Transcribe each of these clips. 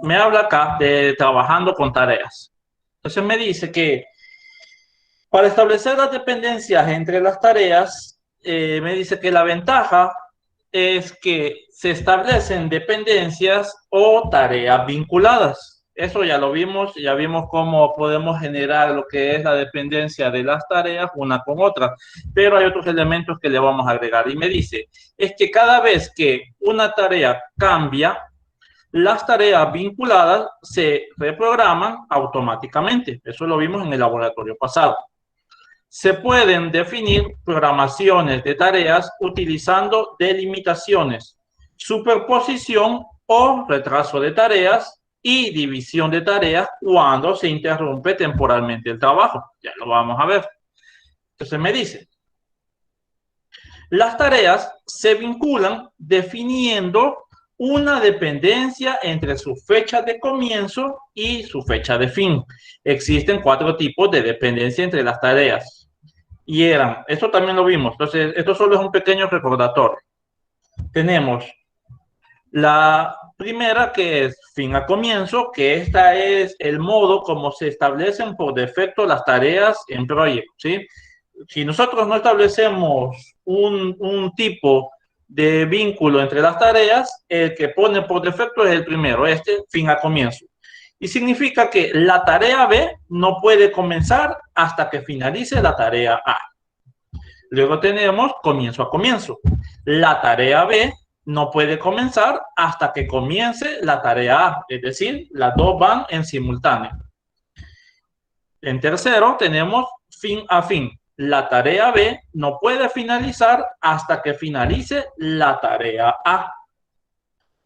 me habla acá de trabajando con tareas. Entonces me dice que para establecer las dependencias entre las tareas, me dice que la ventaja es que se establecen dependencias o tareas vinculadas. Eso ya vimos cómo podemos generar lo que es la dependencia de las tareas una con otra, pero hay otros elementos que le vamos a agregar. Y me dice, es que cada vez que una tarea cambia, las tareas vinculadas se reprograman automáticamente. Eso lo vimos en el laboratorio pasado. Se pueden definir programaciones de tareas utilizando delimitaciones, superposición o retraso de tareas y división de tareas cuando se interrumpe temporalmente el trabajo. Ya lo vamos a ver. Entonces me dice, las tareas se vinculan definiendo una dependencia entre su fecha de comienzo y su fecha de fin. Existen 4 tipos de dependencia entre las tareas. Y eran, esto también lo vimos, entonces esto solo es un pequeño recordatorio. Tenemos la primera que es fin a comienzo, que esta es el modo como se establecen por defecto las tareas en proyecto, ¿sí? Si nosotros no establecemos un tipo de vínculo entre las tareas, el que pone por defecto es el primero, este fin a comienzo. Y significa que la tarea B no puede comenzar hasta que finalice la tarea A. Luego tenemos comienzo a comienzo. La tarea B no puede comenzar hasta que comience la tarea A, es decir, las dos van en simultáneo. En tercero tenemos fin a fin. La tarea B no puede finalizar hasta que finalice la tarea A.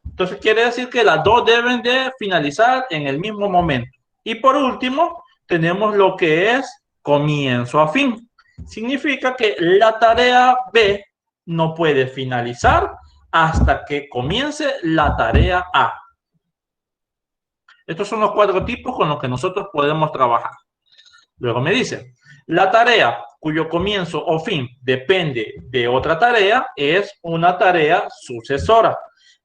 Entonces quiere decir que las dos deben de finalizar en el mismo momento. Y por último, tenemos lo que es comienzo a fin. Significa que la tarea B no puede finalizar hasta que comience la tarea A. Estos son los 4 tipos con los que nosotros podemos trabajar. Luego me dice, la tarea cuyo comienzo o fin depende de otra tarea es una tarea sucesora.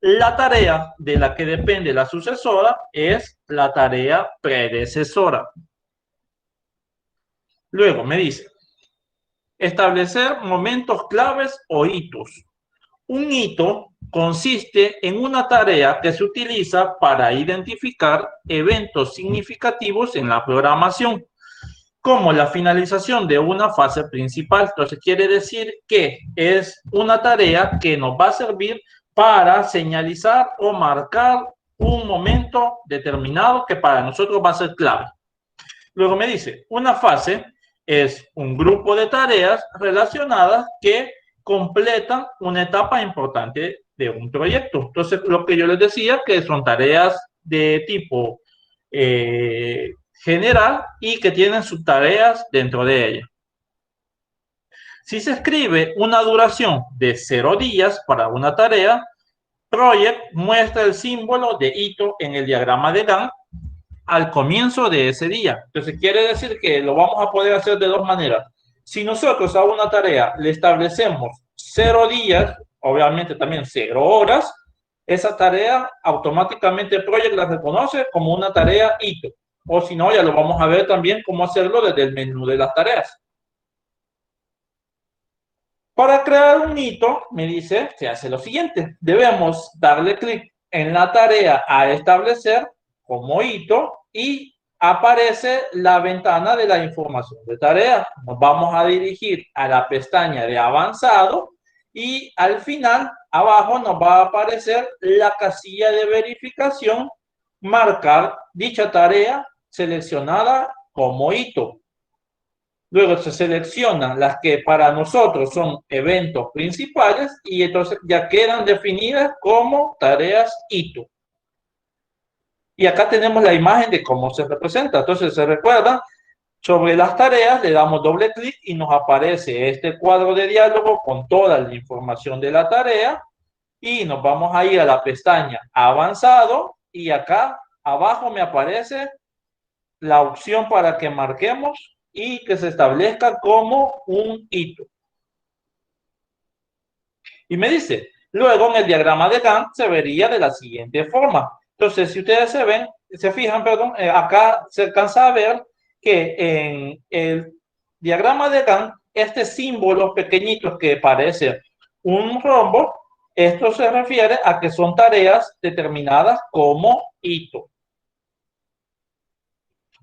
La tarea de la que depende la sucesora es la tarea predecesora. Luego me dice, establecer momentos claves o hitos. Un hito consiste en una tarea que se utiliza para identificar eventos significativos en la programación, como la finalización de una fase principal. Entonces quiere decir que es una tarea que nos va a servir para señalizar o marcar un momento determinado que para nosotros va a ser clave. Luego me dice, una fase es un grupo de tareas relacionadas que completan una etapa importante de un proyecto. Entonces, lo que yo les decía, que son tareas de tipo general y que tienen sus tareas dentro de ella. Si se escribe una duración de 0 días para una tarea, Project muestra el símbolo de hito en el diagrama de Gantt al comienzo de ese día. Entonces quiere decir que lo vamos a poder hacer de dos maneras. Si nosotros a una tarea le establecemos 0 días, obviamente también 0 horas, esa tarea automáticamente el Project la reconoce como una tarea hito. O si no, ya lo vamos a ver también cómo hacerlo desde el menú de las tareas. Para crear un hito, me dice, se hace lo siguiente. Debemos darle clic en la tarea a establecer como hito y aparece la ventana de la información de tarea. Nos vamos a dirigir a la pestaña de avanzado y al final, abajo nos va a aparecer la casilla de verificación, marcar dicha tarea seleccionada como hito. Luego se seleccionan las que para nosotros son eventos principales y entonces ya quedan definidas como tareas hito. Y acá tenemos la imagen de cómo se representa. Entonces se recuerda, sobre las tareas le damos doble clic y nos aparece este cuadro de diálogo con toda la información de la tarea y nos vamos a ir a la pestaña avanzado y acá abajo me aparece la opción para que marquemos y que se establezca como un hito. Y me dice, luego en el diagrama de Gantt se vería de la siguiente forma. Entonces, si ustedes se fijan, perdón, acá se alcanza a ver que en el diagrama de Gantt, este símbolo pequeñito que parece un rombo, esto se refiere a que son tareas determinadas como hito.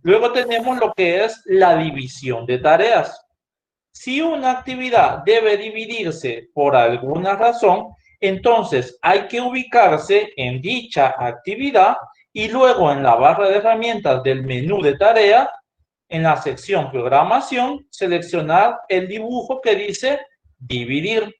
Luego tenemos lo que es la división de tareas. Si una actividad debe dividirse por alguna razón, entonces hay que ubicarse en dicha actividad y luego en la barra de herramientas del menú de tarea, en la sección programación, seleccionar el dibujo que dice dividir.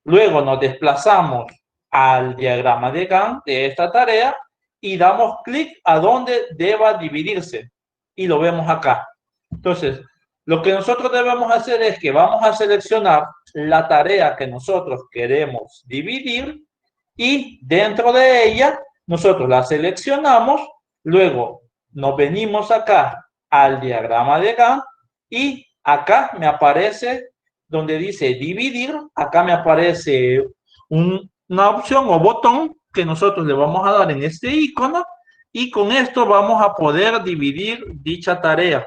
Luego nos desplazamos al diagrama de Gantt de esta tarea y damos clic a donde deba dividirse y lo vemos acá. Entonces, lo que nosotros debemos hacer es que vamos a seleccionar la tarea que nosotros queremos dividir y dentro de ella nosotros la seleccionamos, luego nos venimos acá al diagrama de Gantt y acá me aparece donde dice dividir, acá me aparece una opción o botón que nosotros le vamos a dar en este icono y con esto vamos a poder dividir dicha tarea.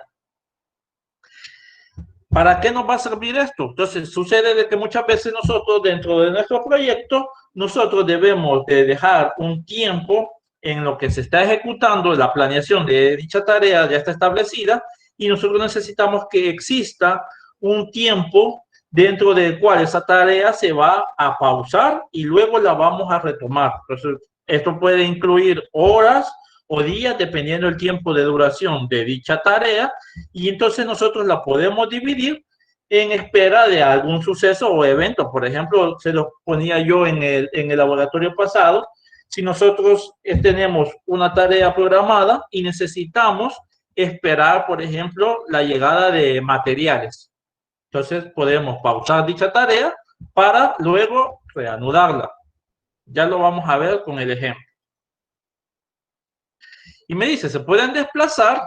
¿Para qué nos va a servir esto? Entonces, sucede de que muchas veces nosotros dentro de nuestro proyecto, nosotros debemos de dejar un tiempo en lo que se está ejecutando, la planeación de dicha tarea ya está establecida y nosotros necesitamos que exista un tiempo dentro del cual esa tarea se va a pausar y luego la vamos a retomar. Entonces, esto puede incluir horas o días dependiendo del tiempo de duración de dicha tarea y entonces nosotros la podemos dividir en espera de algún suceso o evento. Por ejemplo, se lo ponía yo en el laboratorio pasado. Si nosotros tenemos una tarea programada y necesitamos esperar, por ejemplo, la llegada de materiales, entonces podemos pausar dicha tarea para luego reanudarla. Ya lo vamos a ver con el ejemplo. Y me dice, se pueden desplazar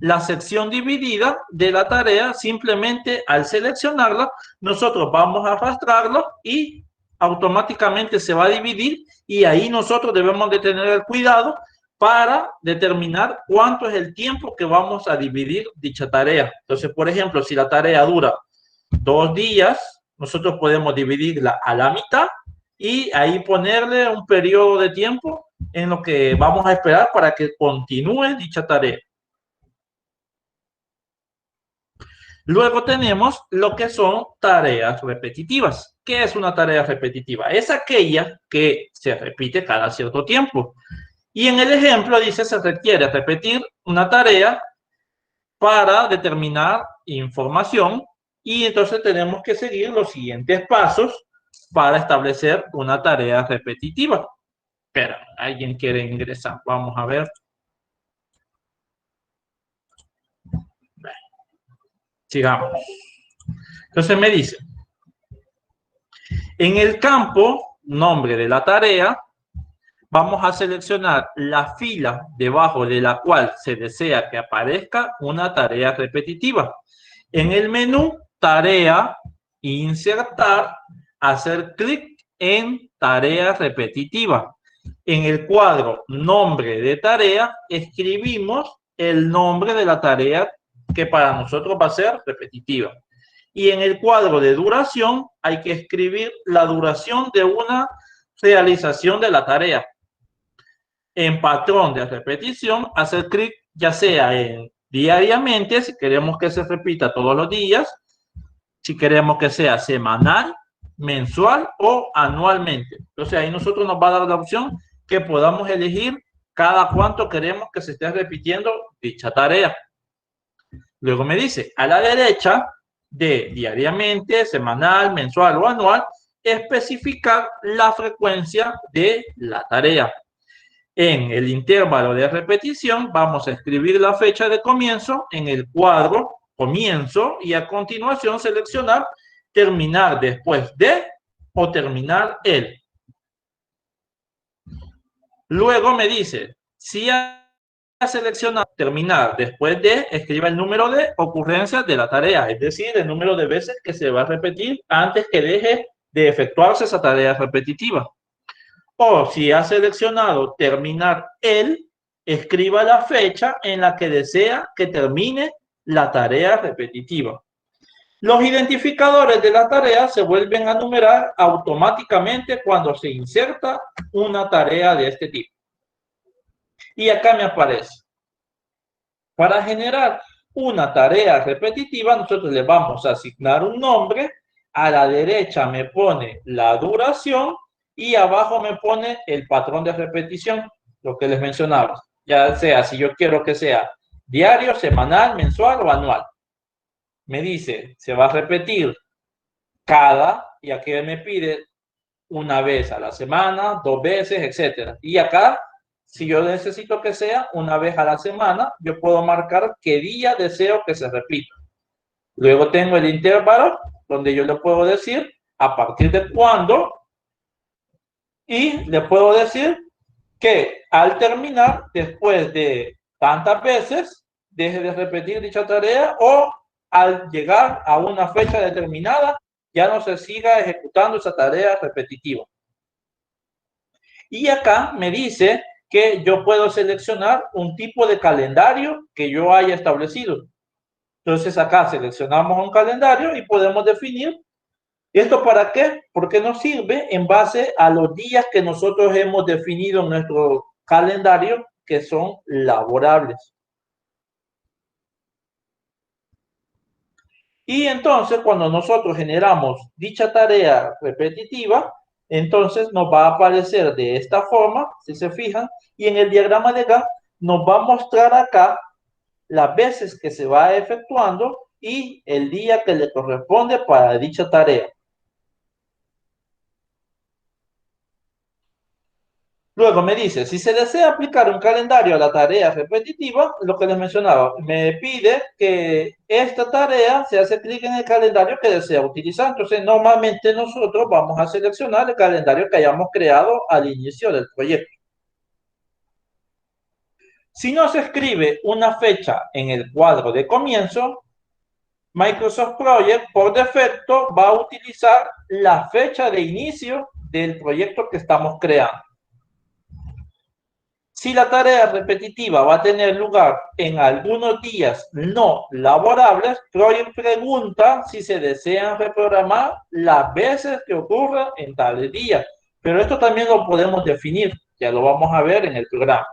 la sección dividida de la tarea simplemente al seleccionarla, nosotros vamos a arrastrarlo y automáticamente se va a dividir y ahí nosotros debemos de tener el cuidado para determinar cuánto es el tiempo que vamos a dividir dicha tarea. Entonces, por ejemplo, si la tarea dura 2 días, nosotros podemos dividirla a la mitad y ahí ponerle un periodo de tiempo en lo que vamos a esperar para que continúe dicha tarea. Luego tenemos lo que son tareas repetitivas. ¿Qué es una tarea repetitiva? Es aquella que se repite cada cierto tiempo. Y en el ejemplo dice se requiere repetir una tarea para determinar información y entonces tenemos que seguir los siguientes pasos para establecer una tarea repetitiva. Pero alguien quiere ingresar. Vamos a ver. Sigamos. Entonces me dice, en el campo nombre de la tarea, vamos a seleccionar la fila debajo de la cual se desea que aparezca una tarea repetitiva. En el menú tarea, insertar, hacer clic en tarea repetitiva. En el cuadro nombre de tarea, escribimos el nombre de la tarea que para nosotros va a ser repetitiva. Y en el cuadro de duración hay que escribir la duración de una realización de la tarea. En patrón de repetición, hacer clic ya sea en diariamente, si queremos que se repita todos los días, si queremos que sea semanal, mensual o anualmente. Entonces ahí nosotros nos va a dar la opción que podamos elegir cada cuánto queremos que se esté repitiendo dicha tarea. Luego me dice, a la derecha de diariamente, semanal, mensual o anual, especificar la frecuencia de la tarea. En el intervalo de repetición vamos a escribir la fecha de comienzo en el cuadro comienzo y a continuación seleccionar terminar después de o terminar el. Luego me dice, si ha seleccionado terminar después de, escriba el número de ocurrencias de la tarea, es decir, el número de veces que se va a repetir antes que deje de efectuarse esa tarea repetitiva. O si ha seleccionado terminar él, escriba la fecha en la que desea que termine la tarea repetitiva. Los identificadores de la tarea se vuelven a numerar automáticamente cuando se inserta una tarea de este tipo. Y acá me aparece. Para generar una tarea repetitiva, nosotros le vamos a asignar un nombre. A la derecha me pone la duración y abajo me pone el patrón de repetición, lo que les mencionaba. Ya sea si yo quiero que sea diario, semanal, mensual o anual. Me dice, se va a repetir cada, y aquí me pide una vez a la semana, 2 veces, etcétera. Y acá, si yo necesito que sea una vez a la semana, yo puedo marcar qué día deseo que se repita. Luego tengo el intervalo, donde yo le puedo decir a partir de cuándo, y le puedo decir que al terminar, después de tantas veces, deje de repetir dicha tarea, o al llegar a una fecha determinada, ya no se siga ejecutando esa tarea repetitiva. Y acá me dice que yo puedo seleccionar un tipo de calendario que yo haya establecido. Entonces acá seleccionamos un calendario y podemos definir esto para qué, porque nos sirve en base a los días que nosotros hemos definido en nuestro calendario que son laborables. Y entonces cuando nosotros generamos dicha tarea repetitiva, entonces nos va a aparecer de esta forma, si se fijan, y en el diagrama de Gantt nos va a mostrar acá las veces que se va efectuando y el día que le corresponde para dicha tarea. Luego me dice, si se desea aplicar un calendario a la tarea repetitiva, lo que les mencionaba, me pide que esta tarea se hace clic en el calendario que desea utilizar. Entonces, normalmente nosotros vamos a seleccionar el calendario que hayamos creado al inicio del proyecto. Si no se escribe una fecha en el cuadro de comienzo, Microsoft Project por defecto va a utilizar la fecha de inicio del proyecto que estamos creando. Si la tarea repetitiva va a tener lugar en algunos días no laborables, Project pregunta si se desean reprogramar las veces que ocurra en tales días. Pero esto también lo podemos definir, ya lo vamos a ver en el programa.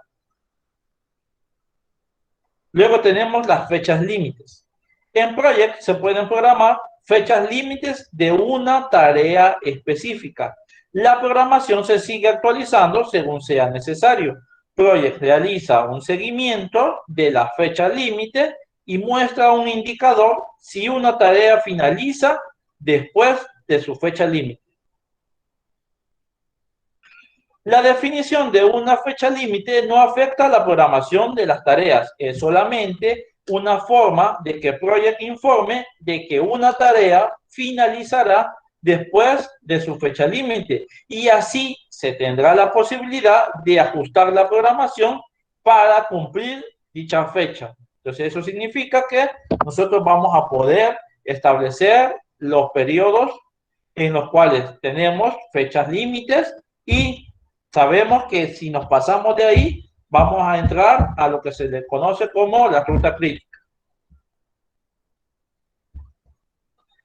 Luego tenemos las fechas límites. En Project se pueden programar fechas límites de una tarea específica. La programación se sigue actualizando según sea necesario. Project realiza un seguimiento de la fecha límite y muestra un indicador si una tarea finaliza después de su fecha límite. La definición de una fecha límite no afecta a la programación de las tareas, es solamente una forma de que Project informe de que una tarea finalizará después de su fecha límite y así se tendrá la posibilidad de ajustar la programación para cumplir dicha fecha. Entonces eso significa que nosotros vamos a poder establecer los periodos en los cuales tenemos fechas límites y sabemos que si nos pasamos de ahí, vamos a entrar a lo que se le conoce como la ruta crítica.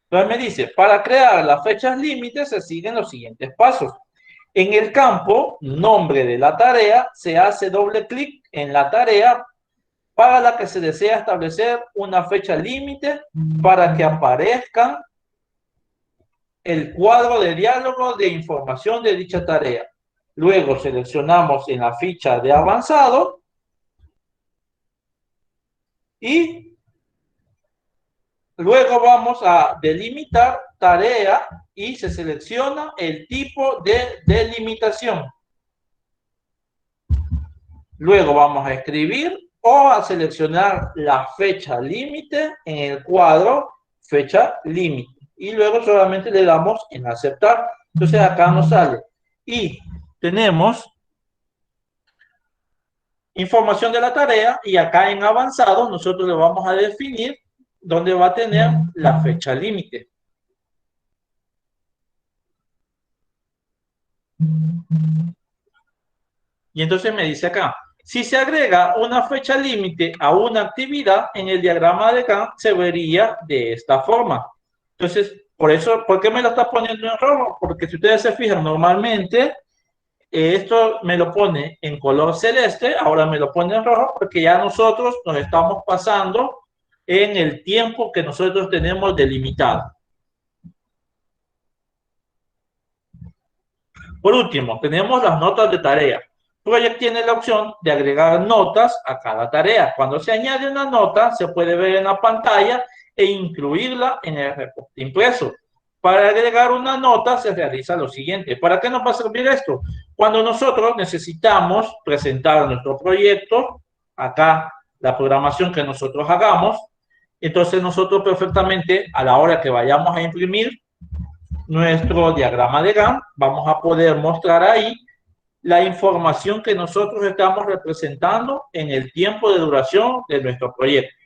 Entonces me dice, para crear las fechas límites se siguen los siguientes pasos. En el campo nombre de la tarea se hace doble clic en la tarea para la que se desea establecer una fecha límite para que aparezca el cuadro de diálogo de información de dicha tarea. Luego seleccionamos en la ficha de avanzado y luego vamos a delimitar tarea y se selecciona el tipo de delimitación. Luego vamos a escribir o a seleccionar la fecha límite en el cuadro fecha límite. Y luego solamente le damos en aceptar. Entonces acá nos sale. Y tenemos información de la tarea y acá en avanzado nosotros le vamos a definir dónde va a tener la fecha límite. Y entonces me dice acá, si se agrega una fecha límite a una actividad, en el diagrama de Gantt se vería de esta forma. Entonces, por eso, ¿por qué me lo está poniendo en rojo? Porque si ustedes se fijan, normalmente esto me lo pone en color celeste, ahora me lo pone en rojo porque ya nosotros nos estamos pasando en el tiempo que nosotros tenemos delimitado. Por último, tenemos las notas de tarea. Project tiene la opción de agregar notas a cada tarea. Cuando se añade una nota, se puede ver en la pantalla e incluirla en el reporte impreso. Para agregar una nota se realiza lo siguiente. ¿Para qué nos va a servir esto? Cuando nosotros necesitamos presentar nuestro proyecto, acá la programación que nosotros hagamos, entonces nosotros perfectamente a la hora que vayamos a imprimir nuestro diagrama de Gantt, vamos a poder mostrar ahí la información que nosotros estamos representando en el tiempo de duración de nuestro proyecto.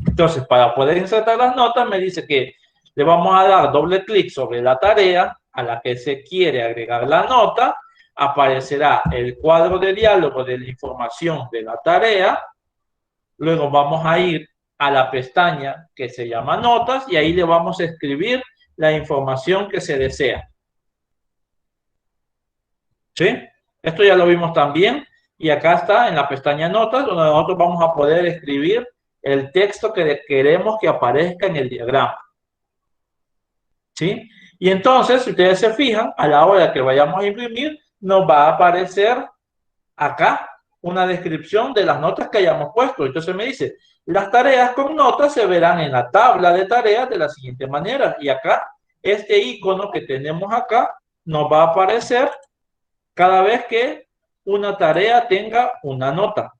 Entonces, para poder insertar las notas, me dice que le vamos a dar doble clic sobre la tarea a la que se quiere agregar la nota. Aparecerá el cuadro de diálogo de la información de la tarea. Luego vamos a ir a la pestaña que se llama notas y ahí le vamos a escribir la información que se desea. ¿Sí? Esto ya lo vimos también. Y acá está en la pestaña notas, donde nosotros vamos a poder escribir el texto que queremos que aparezca en el diagrama. ¿Sí? Y entonces, si ustedes se fijan, a la hora que vayamos a imprimir, nos va a aparecer acá una descripción de las notas que hayamos puesto. Entonces me dice, las tareas con notas se verán en la tabla de tareas de la siguiente manera. Y acá, este icono que tenemos acá, nos va a aparecer cada vez que una tarea tenga una nota.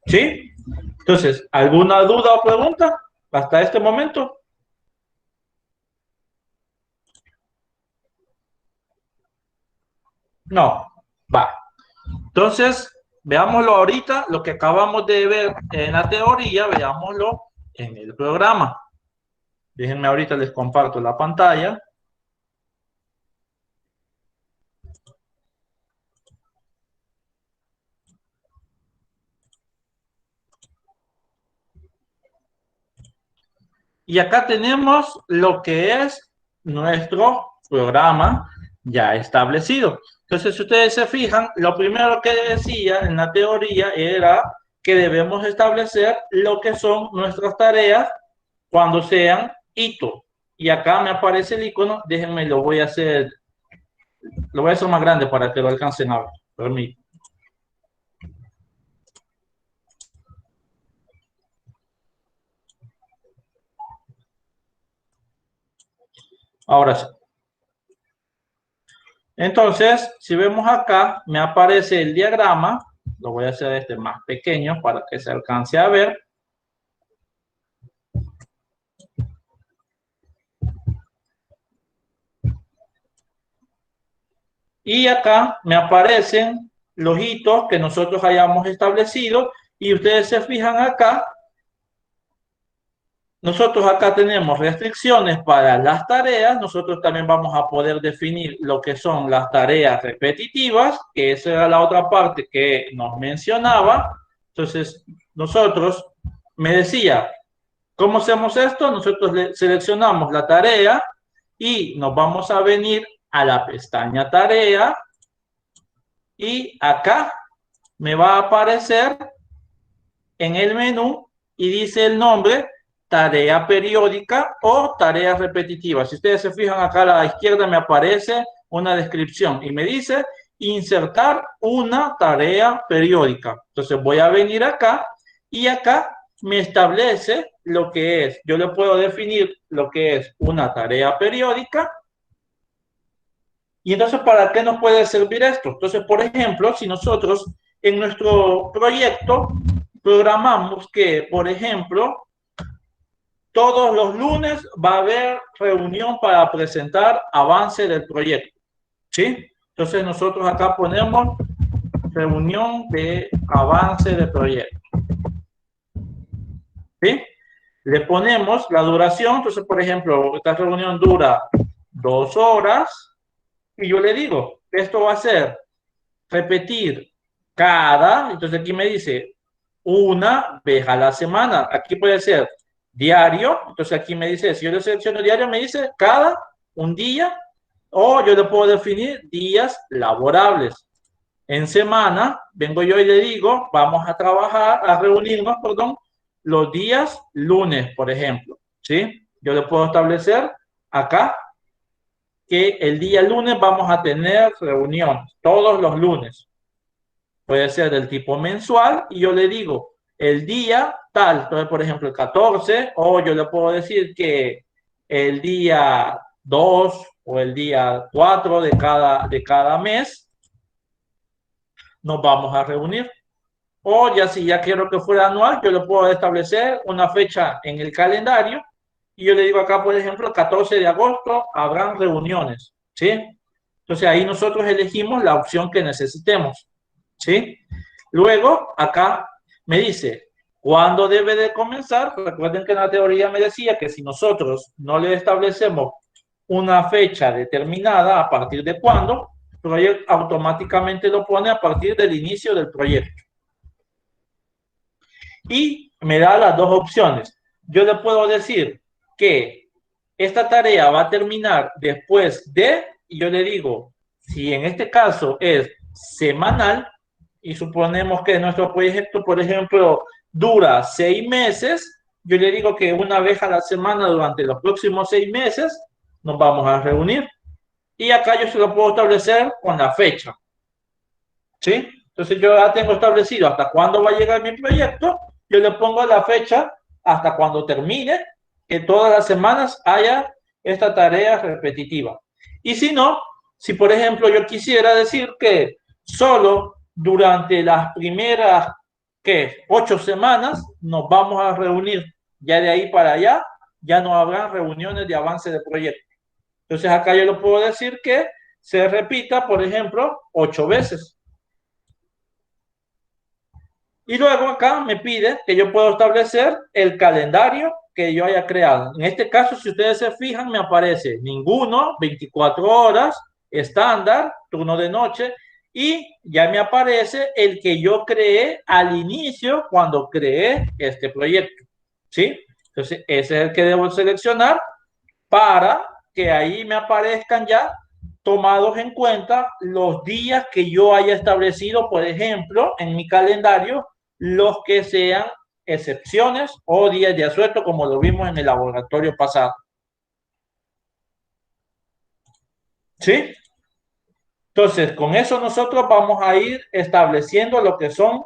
¿Sí? Entonces, ¿alguna duda o pregunta hasta este momento? No. Va. Entonces, veámoslo ahorita, lo que acabamos de ver en la teoría, veámoslo en el programa. Déjenme ahorita les comparto la pantalla. Y acá tenemos lo que es nuestro programa ya establecido. Entonces, si ustedes se fijan, lo primero que decía en la teoría era que debemos establecer lo que son nuestras tareas cuando sean hitos. Y acá me aparece el icono, déjenme, lo voy a hacer más grande para que lo alcancen a ver. Permítanme. Ahora sí. Entonces, si vemos acá, me aparece el diagrama. Lo voy a hacer este más pequeño para que se alcance a ver. Y acá me aparecen los hitos que nosotros hayamos establecido. Y ustedes se fijan acá, nosotros acá tenemos restricciones para las tareas. Nosotros también vamos a poder definir lo que son las tareas repetitivas, que esa era la otra parte que nos mencionaba. Entonces, nosotros, me decía, ¿cómo hacemos esto? Nosotros seleccionamos la tarea y nos vamos a venir a la pestaña tarea y acá me va a aparecer en el menú y dice el nombre tarea periódica o tarea repetitiva. Si ustedes se fijan acá a la izquierda me aparece una descripción y me dice insertar una tarea periódica. Entonces voy a venir acá y acá me establece lo que es. Yo le puedo definir lo que es una tarea periódica. Y entonces, ¿para qué nos puede servir esto? Entonces, por ejemplo, si nosotros en nuestro proyecto programamos que, por ejemplo, todos los lunes va a haber reunión para presentar avance del proyecto. ¿Sí? Entonces, nosotros acá ponemos reunión de avance del proyecto. ¿Sí? le ponemos la duración. Entonces, por ejemplo, esta reunión dura 2 horas y yo le digo, esto va a ser repetir entonces aquí me dice una vez a la semana. Aquí puede ser diario. Entonces aquí me dice, si yo le selecciono diario, me dice cada un día, o yo le puedo definir días laborables. En semana, vengo yo y le digo, vamos a trabajar, a reunirnos, perdón, los días lunes, por ejemplo, ¿sí? Yo le puedo establecer acá que el día lunes vamos a tener reuniones, todos los lunes. Puede ser del tipo mensual y yo le digo el día tal, entonces por ejemplo el 14, o yo le puedo decir que el día 2 o el día 4 de cada mes nos vamos a reunir. O ya si ya quiero que fuera anual, yo le puedo establecer una fecha en el calendario y yo le digo acá, por ejemplo, el 14 de agosto habrán reuniones, ¿sí? Entonces ahí nosotros elegimos la opción que necesitemos, ¿sí? Luego, acá me dice, ¿cuándo debe de comenzar? Recuerden que en la teoría me decía que si nosotros no le establecemos una fecha determinada a partir de cuándo, el proyecto automáticamente lo pone a partir del inicio del proyecto. Y me da las dos opciones. Yo le puedo decir que esta tarea va a terminar después de, y yo le digo, si en este caso es semanal, y suponemos que nuestro proyecto, por ejemplo, dura 6 meses, yo le digo que una vez a la semana durante los próximos 6 meses nos vamos a reunir. Y acá yo se lo puedo establecer con la fecha, ¿sí? Entonces yo ya tengo establecido hasta cuándo va a llegar mi proyecto, yo le pongo la fecha hasta cuando termine, que todas las semanas haya esta tarea repetitiva. Y si no, si por ejemplo yo quisiera decir que solo durante las primeras, ¿qué? 8 semanas nos vamos a reunir, ya de ahí para allá ya no habrá reuniones de avance de proyecto. Entonces acá yo lo puedo decir que se repita, por ejemplo, 8 veces. Y luego acá me pide que yo puedo establecer el calendario que yo haya creado. En este caso, si ustedes se fijan, me aparece ninguno, 24 horas, estándar, turno de noche, y ya me aparece el que yo creé al inicio cuando creé este proyecto. ¿Sí? Entonces, ese es el que debo seleccionar para que ahí me aparezcan ya tomados en cuenta los días que yo haya establecido, por ejemplo, en mi calendario, los que sean excepciones o días de asueto, como lo vimos en el laboratorio pasado. ¿Sí? Entonces, con eso nosotros vamos a ir estableciendo lo que son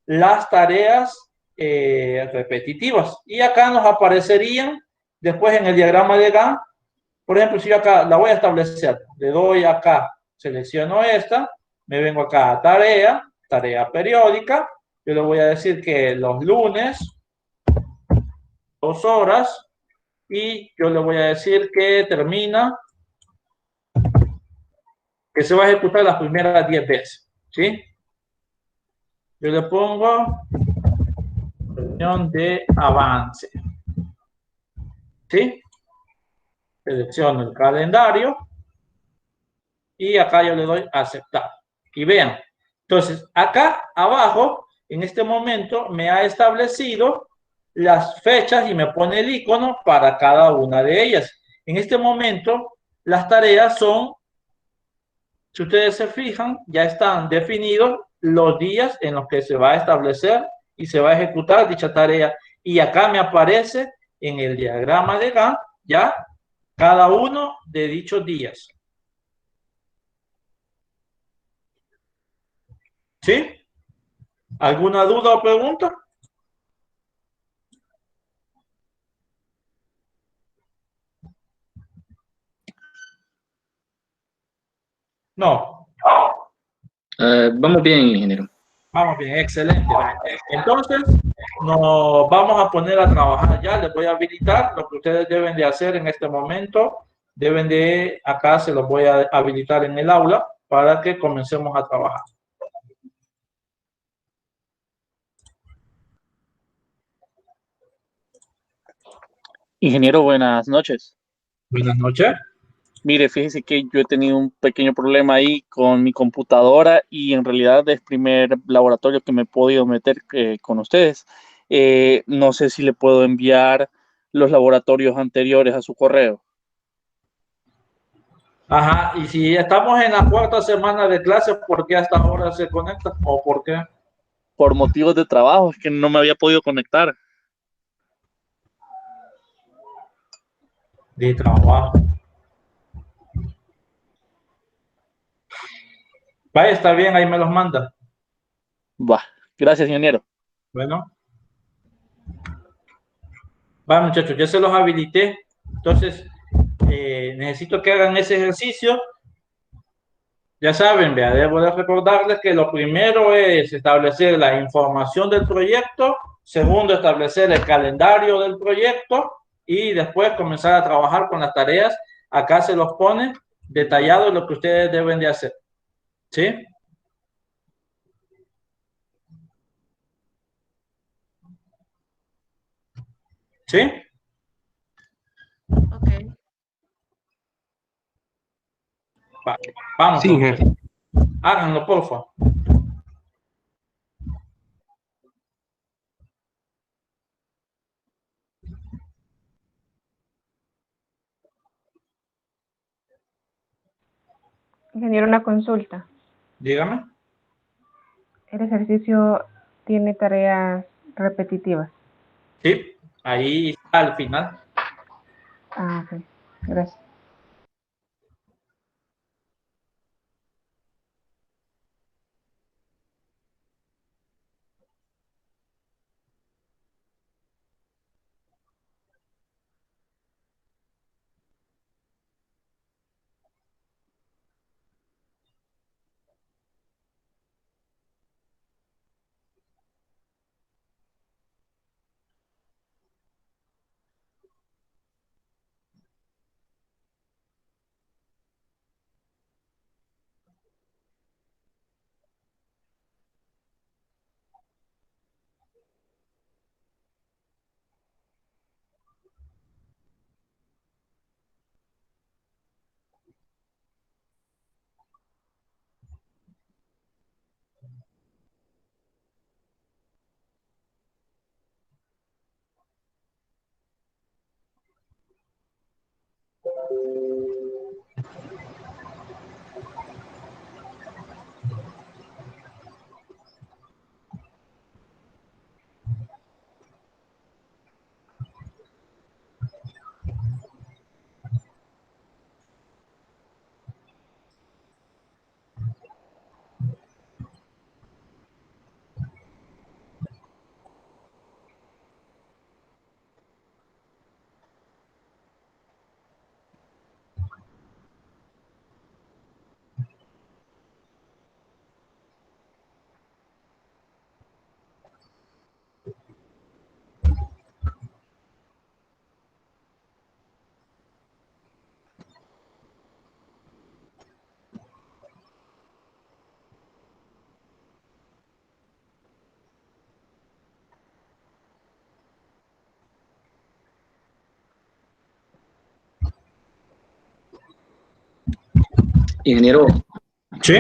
las tareas repetitivas. Y acá nos aparecerían después en el diagrama de Gantt. Por ejemplo, si yo acá la voy a establecer, le doy acá, selecciono esta, me vengo acá a tarea periódica, yo le voy a decir que los lunes, 2 horas, y yo le voy a decir que termina, que se va a ejecutar las primeras 10 veces, ¿sí? Yo le pongo reunión de avance, ¿sí? Selecciono el calendario y acá yo le doy a aceptar. Y vean, entonces acá abajo, en este momento, me ha establecido las fechas y me pone el icono para cada una de ellas. En este momento, las tareas son, si ustedes se fijan, ya están definidos los días en los que se va a establecer y se va a ejecutar dicha tarea. Y acá me aparece en el diagrama de Gantt ya cada uno de dichos días. ¿Sí? ¿Alguna duda o pregunta? No. Vamos bien, ingeniero. Vamos bien, excelente. Entonces, nos vamos a poner a trabajar ya. Les voy a habilitar lo que ustedes deben de hacer en este momento. Deben de, acá se los voy a habilitar en el aula para que comencemos a trabajar. Ingeniero, buenas noches. Buenas noches. Mire, fíjese que yo he tenido un pequeño problema ahí con mi computadora y en realidad es el primer laboratorio que me he podido meter con ustedes. No sé si le puedo enviar los laboratorios anteriores a su correo. Ajá, y si estamos en la cuarta semana de clase, ¿por qué hasta ahora se conecta? ¿O por qué? Por motivos de trabajo, es que no me había podido conectar. De trabajo. Vaya, está bien, ahí me los manda. Va, gracias, ingeniero. Bueno, va muchachos, ya se los habilité. Entonces, necesito que hagan ese ejercicio. Ya saben, vea, debo de recordarles que lo primero es establecer la información del proyecto, segundo, establecer el calendario del proyecto y después comenzar a trabajar con las tareas. Acá se los pone detallado lo que ustedes deben de hacer. ¿Sí? ¿Sí? Ok. Vamos, Sí, pues, jefe. muchachos. Háganlo, por favor. Ingeniero, una consulta. Dígame. El ejercicio tiene tareas repetitivas. Sí, ahí está al final. Ah, ok. Gracias. Ingeniero, Sí.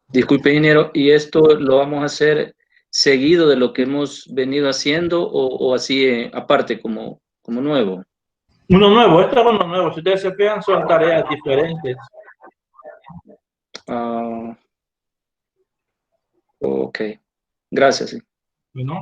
disculpe, ingeniero, ¿y esto lo vamos a hacer seguido de lo que hemos venido haciendo o así aparte como nuevo? Uno nuevo, esto es uno nuevo. Si ustedes se fijan, son tareas diferentes. Ah, ok, gracias. Sí. ¿No?